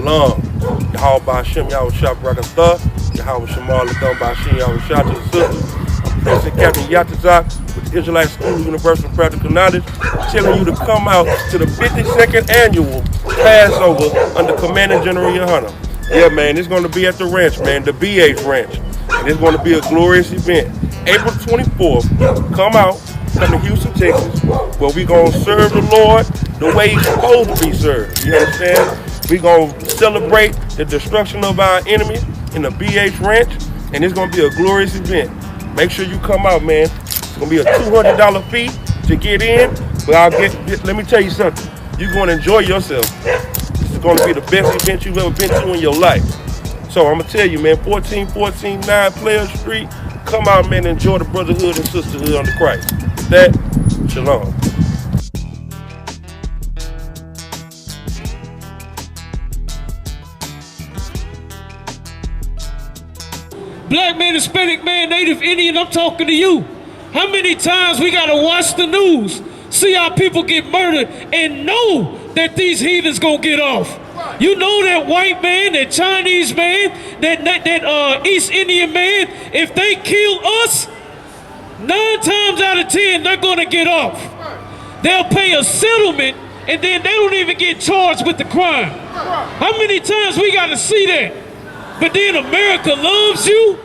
Shalom. Yahweh Ba'Shem Yahweh Shah Brakatha. Yahweh Shemal Ladon Ba'Shem Yahweh Shah to the sisters. I'm President Captain Yatazak with the Israelite School of Universal Practical Knowledge, telling you to come out to the 52nd annual Passover under Commanding General Yohana. Yeah, man, it's going to be at the ranch, man, the BH Ranch. And it's going to be a glorious event. April 24th, come out, come to Houston, Texas, where we're going to serve the Lord the way he's supposed to be served. You understand? We're going to celebrate the destruction of our enemy in the BH Ranch, and it's going to be a glorious event. Make sure you come out, man. It's going to be a $200 fee to get in, but let me tell you something. You're going to enjoy yourself. This is going to be the best event you've ever been to in your life. So I'm going to tell you, man, 1414 9 Player Street, come out, man, and enjoy the brotherhood and sisterhood under Christ. With that, shalom. Black man, Hispanic man, Native Indian, I'm talking to you. How many times we gotta watch the news, see how people get murdered, and know that these heathens gonna get off? You know that white man, that Chinese man, that East Indian man, if they kill us, 9 times out of 10, they're gonna get off. They'll pay a settlement, and then they don't even get charged with the crime. How many times we gotta see that? But then America loves you?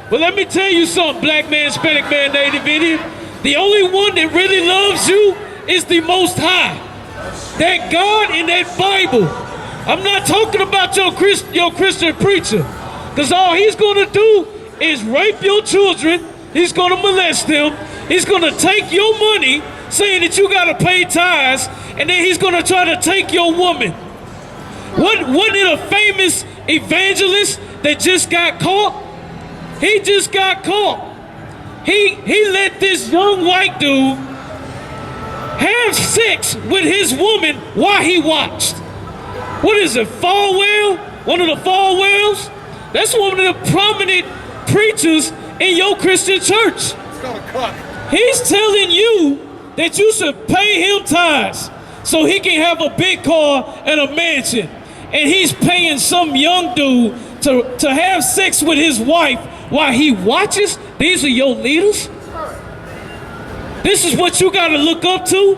But let me tell you something, black man, Hispanic man, Native Indian. The only one that really loves you is the Most High. That God in that Bible. I'm not talking about your Christian preacher. Because all he's going to do is rape your children. He's going to molest them. He's going to take your money, saying that you got to pay tithes. And then he's going to try to take your woman. Wasn't it a famous evangelist that just got caught? He just got caught. He let this young white dude have sex with his woman while he watched. What is it, Falwell? One of the Falwells? That's one of the prominent preachers in your Christian church. It's called a cuck. He's telling you that you should pay him tithes so he can have a big car and a mansion. And he's paying some young dude to have sex with his wife while he watches. These are your leaders? This is what you got to look up to?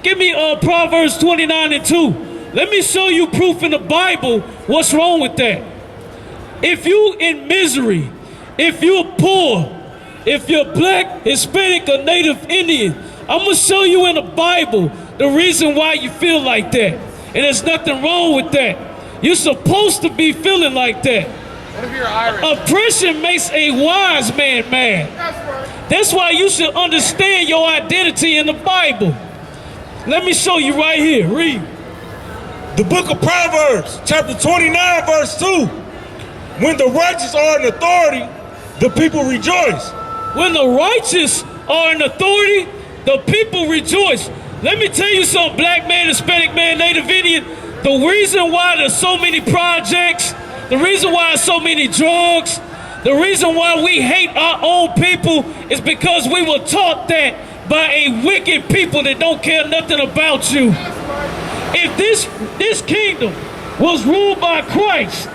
Give me Proverbs 29:2. Let me show you proof in the Bible what's wrong with that. If you in misery, if you're poor, if you're black, Hispanic, or Native Indian, I'm going to show you in the Bible the reason why you feel like that. And there's nothing wrong with that. You're supposed to be feeling like that. What if you're Irish? Oppression makes a wise man mad. That's right. That's why you should understand your identity in the Bible. Let me show you right here. Read. The book of Proverbs, chapter 29, verse 2. When the righteous are in authority, the people rejoice. When the righteous are in authority, the people rejoice. Let me tell you something, black man, Hispanic man, Native Indian. The reason why there's so many projects, the reason why there's so many drugs, the reason why we hate our own people is because we were taught that by a wicked people that don't care nothing about you. If this kingdom was ruled by Christ,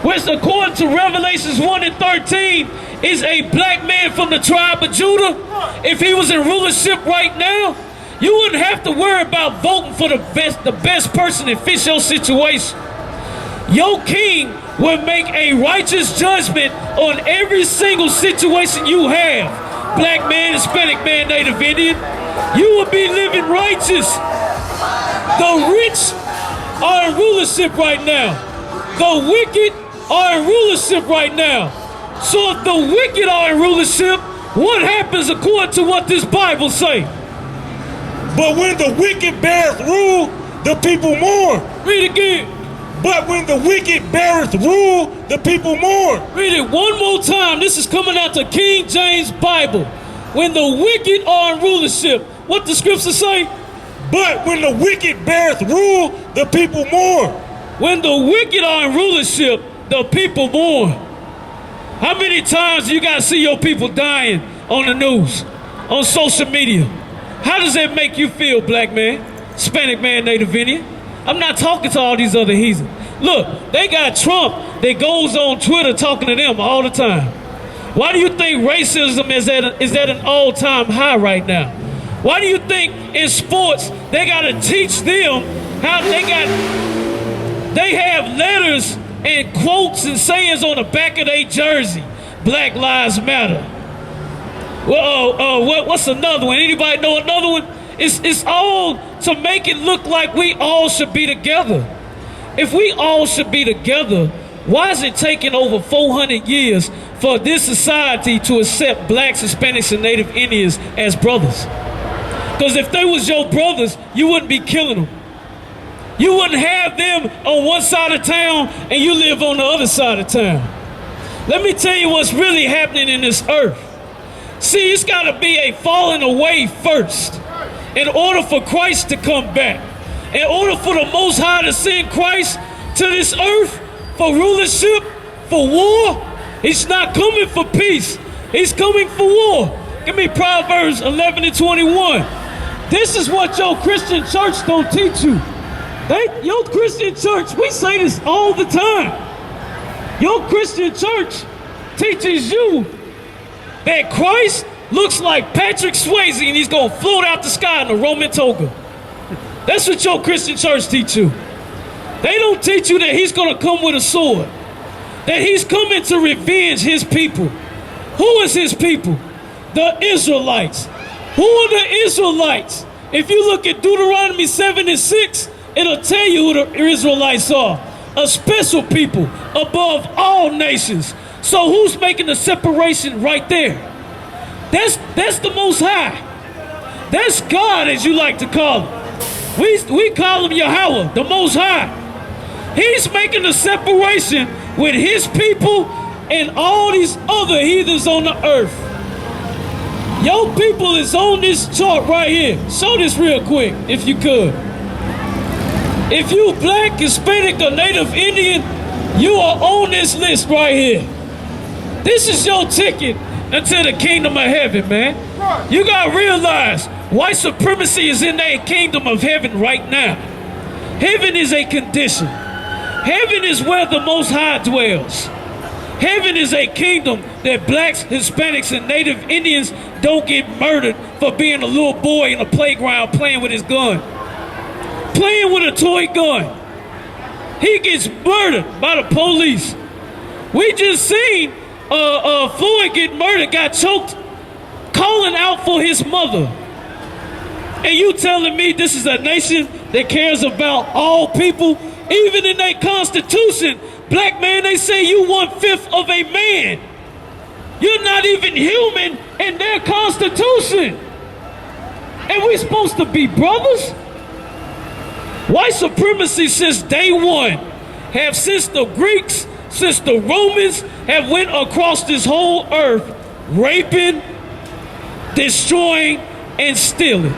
which according to Revelations 1:13 is a black man from the tribe of Judah, if he was in rulership right now, you wouldn't have to worry about voting for the best person that fits your situation. Your king will make a righteous judgment on every single situation you have. Black man, Hispanic man, Native Indian, you will be living righteous. The rich are in rulership right now. The wicked are in rulership right now. So if the wicked are in rulership, what happens according to what this Bible say? But when the wicked beareth rule, the people mourn. Read again. But when the wicked beareth rule, the people mourn. Read it one more time. This is coming out the King James Bible. When the wicked are in rulership, what the scripture say? But when the wicked beareth rule, the people mourn. When the wicked are in rulership, the people mourn. How many times you gotta see your people dying on the news, on social media? How does that make you feel, black man, Hispanic man, Native Indian? I'm not talking to all these other heathens. Look, they got Trump that goes on Twitter talking to them all the time. Why do you think racism is at an all-time high right now? Why do you think in sports they got to teach them how they have letters and quotes and sayings on the back of their jersey? Black Lives Matter. Well, what's another one? Anybody know another one? It's all to make it look like we all should be together. If we all should be together, why is it taking over 400 years for this society to accept blacks, Hispanics, and Native Indians as brothers? Because if they was your brothers, you wouldn't be killing them. You wouldn't have them on one side of town and you live on the other side of town. Let me tell you what's really happening in this earth. See, it's got to be a falling away first in order for Christ to come back. In order for the Most High to send Christ to this earth for rulership, for war, he's not coming for peace. He's coming for war. Give me Proverbs 11 and 21. This is what your Christian church don't teach you. Your Christian church, we say this all the time. Your Christian church teaches you that Christ looks like Patrick Swayze and he's going to float out the sky in a Roman toga. That's what your Christian church teach you. They don't teach you that he's going to come with a sword, that he's coming to revenge his people. Who is his people? The Israelites. Who are the Israelites? If you look at Deuteronomy 7 and 6, it'll tell you who the Israelites are. A special people above all nations. So who's making the separation right there? That's the Most High. That's God, as you like to call him. We call him Yahweh, the Most High. He's making the separation with his people and all these other heathens on the earth. Your people is on this chart right here. Show this real quick, if you could. If you black, Hispanic, or Native Indian, you are on this list right here. This is your ticket into the kingdom of heaven, man. You gotta realize white supremacy is in that kingdom of heaven right now. Heaven is a condition. Heaven is where the Most High dwells. Heaven is a kingdom that blacks, Hispanics, and Native Indians don't get murdered for being a little boy in a playground playing with his gun. Playing with a toy gun. He gets murdered by the police. We just seen Floyd get murdered, got choked, calling out for his mother. And you telling me this is a nation that cares about all people? Even in their constitution, black man, they say you 1/5 of a man. You're not even human in their constitution. And we're supposed to be brothers? White supremacy since day one, since the Greeks, since the Romans have went across this whole earth, raping, destroying, and stealing.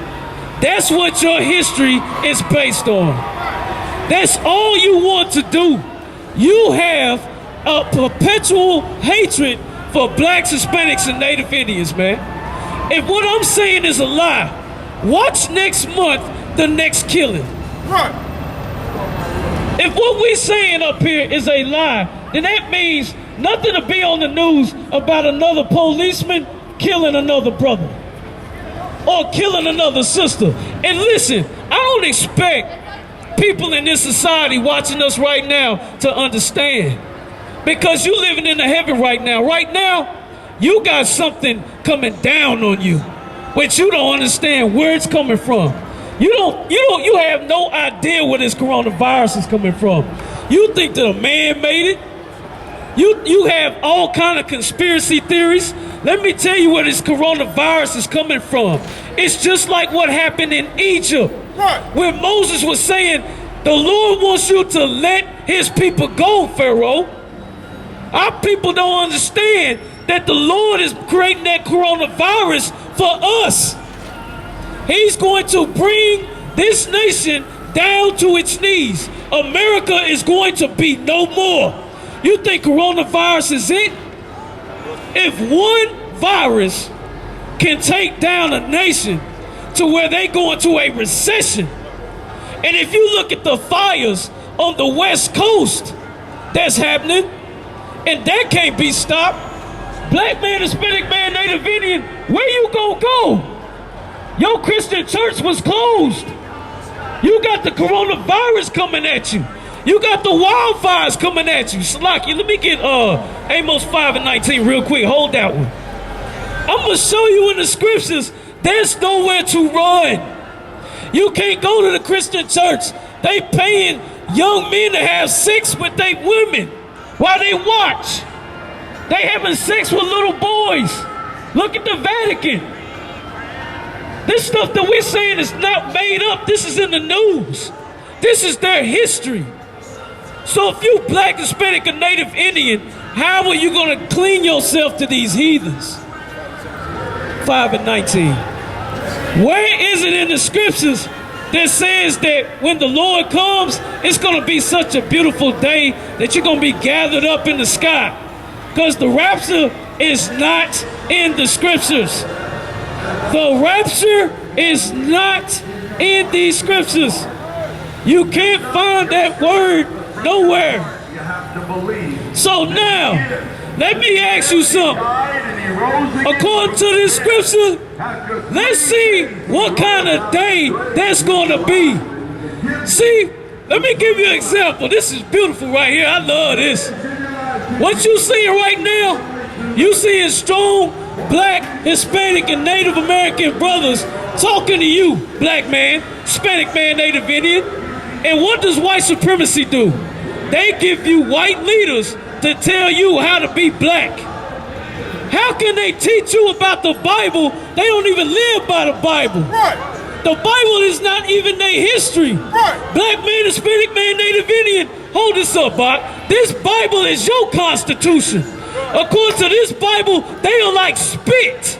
That's what your history is based on. That's all you want to do. You have a perpetual hatred for blacks, Hispanics, and Native Indians, man. If what I'm saying is a lie, watch next month the next killing. Right. If what we're saying up here is a lie, then that means nothing to be on the news about another policeman killing another brother or killing another sister. And listen, I don't expect people in this society watching us right now to understand, because you're living in the heaven right now. Right now, you got something coming down on you, which you don't understand where it's coming from. You have no idea where this coronavirus is coming from. You think that a man made it. You have all kind of conspiracy theories. Let me tell you where this coronavirus is coming from. It's just like what happened in Egypt. Right. Where Moses was saying, the Lord wants you to let his people go, Pharaoh. Our people don't understand that the Lord is creating that coronavirus for us. He's going to bring this nation down to its knees. America is going to be no more. You think coronavirus is it? If one virus can take down a nation to where they go into a recession, And if you look at the fires on the West Coast that's happening, and that can't be stopped, black man, Hispanic man, Native Indian, where you gonna go? Your Christian church was closed. You got the coronavirus coming at you. You got the wildfires coming at you. Salaki, let me get Amos 5:19 real quick. Hold that one. I'm gonna show you in the scriptures, there's nowhere to run. You can't go to the Christian church. They paying young men to have sex with their women while they watch. They having sex with little boys. Look at the Vatican. This stuff that we're saying is not made up. This is in the news. This is their history. So if you black, Hispanic, or Native Indian, how are you going to clean yourself to these heathens? 5:19. Where is it in the scriptures that says that when the Lord comes, it's going to be such a beautiful day that you're going to be gathered up in the sky? Because the rapture is not in the scriptures. The rapture is not in these scriptures. You can't find that word nowhere. So now, let me ask you something. According to this scripture, let's see what kind of day that's going to be. See, let me give you an example. This is beautiful right here. I love this. What you seeing right now, you seeing strong black, Hispanic, and Native American brothers talking to you, black man, Hispanic man, Native Indian. And what does white supremacy do? They give you white leaders to tell you how to be black. How can they teach you about the Bible? They don't even live by the Bible. Right. The Bible is not even their history. Right. Black man, Hispanic man, Native Indian, hold this up, Bach. This Bible is your constitution. According to this Bible, they are like spit.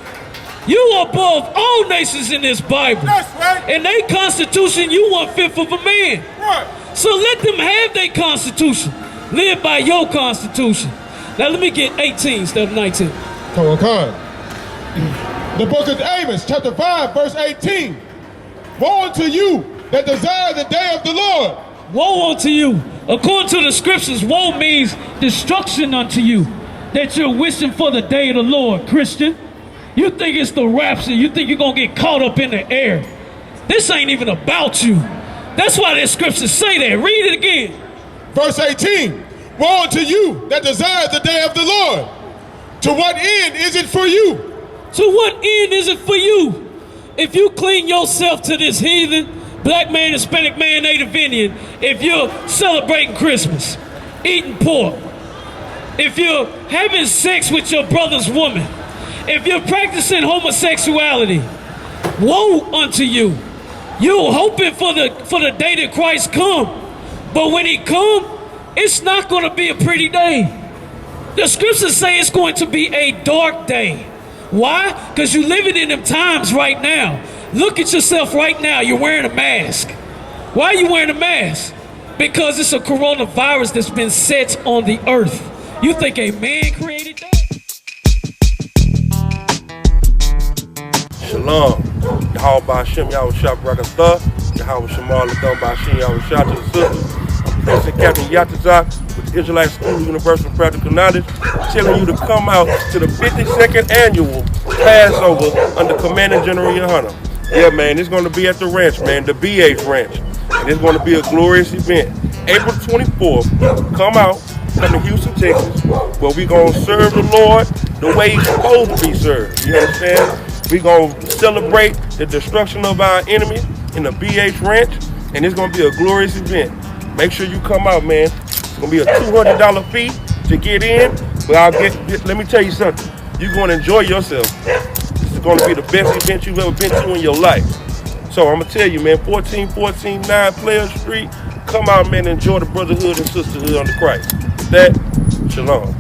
You are above all nations in this Bible. That's right. In their constitution, you 1/5 of a man. Right. So let them have their constitution. Live by your constitution. Now let me get 18 instead of 19. Come on. The book of Amos, chapter 5, verse 18. Woe unto you that desire the day of the Lord. Woe unto you. According to the scriptures, woe means destruction unto you. That you're wishing for the day of the Lord, Christian. You think it's the rapture. You think you're going to get caught up in the air. This ain't even about you. That's why the scriptures say that. Read it again. Verse 18. Woe unto you that desire the day of the Lord. To what end is it for you? To what end is it for you? If you clean yourself to this heathen, black man, Hispanic man, Native Indian, if you're celebrating Christmas, eating pork, if you're having sex with your brother's woman, if you're practicing homosexuality, woe unto you. You're hoping for the day that Christ come. But when he come, it's not going to be a pretty day. The scriptures say it's going to be a dark day. Why? Because you're living in them times right now. Look at yourself right now. You're wearing a mask. Why are you wearing a mask? Because it's a coronavirus that's been set on the earth. You think a man created that? Shalom. Yahweh Ba'Shem Yahweh Shah Barakatah. Yahweh Shemal Ladon Ba'Shem Yahweh Shah to the sisters. I'm President Captain Yatazak with the Israelite School of Universal and Practical Knowledge, telling you to come out to the 52nd annual Passover under Commanding General Yohana. Yeah, man, it's going to be at the ranch, man, the BH Ranch. And it's going to be a glorious event. April 24th, come out, come to Houston, Texas, where we're going to serve the Lord the way he's supposed to be served. You understand? We're going to celebrate the destruction of our enemy in the BH Ranch, and it's going to be a glorious event. Make sure you come out, man. It's going to be a $200 fee to get in, but let me tell you something. You're going to enjoy yourself. This is going to be the best event you've ever been to in your life. So I'm going to tell you, man, 1414-9 Player Street, come out, man, and enjoy the brotherhood and sisterhood under Christ. With that, shalom.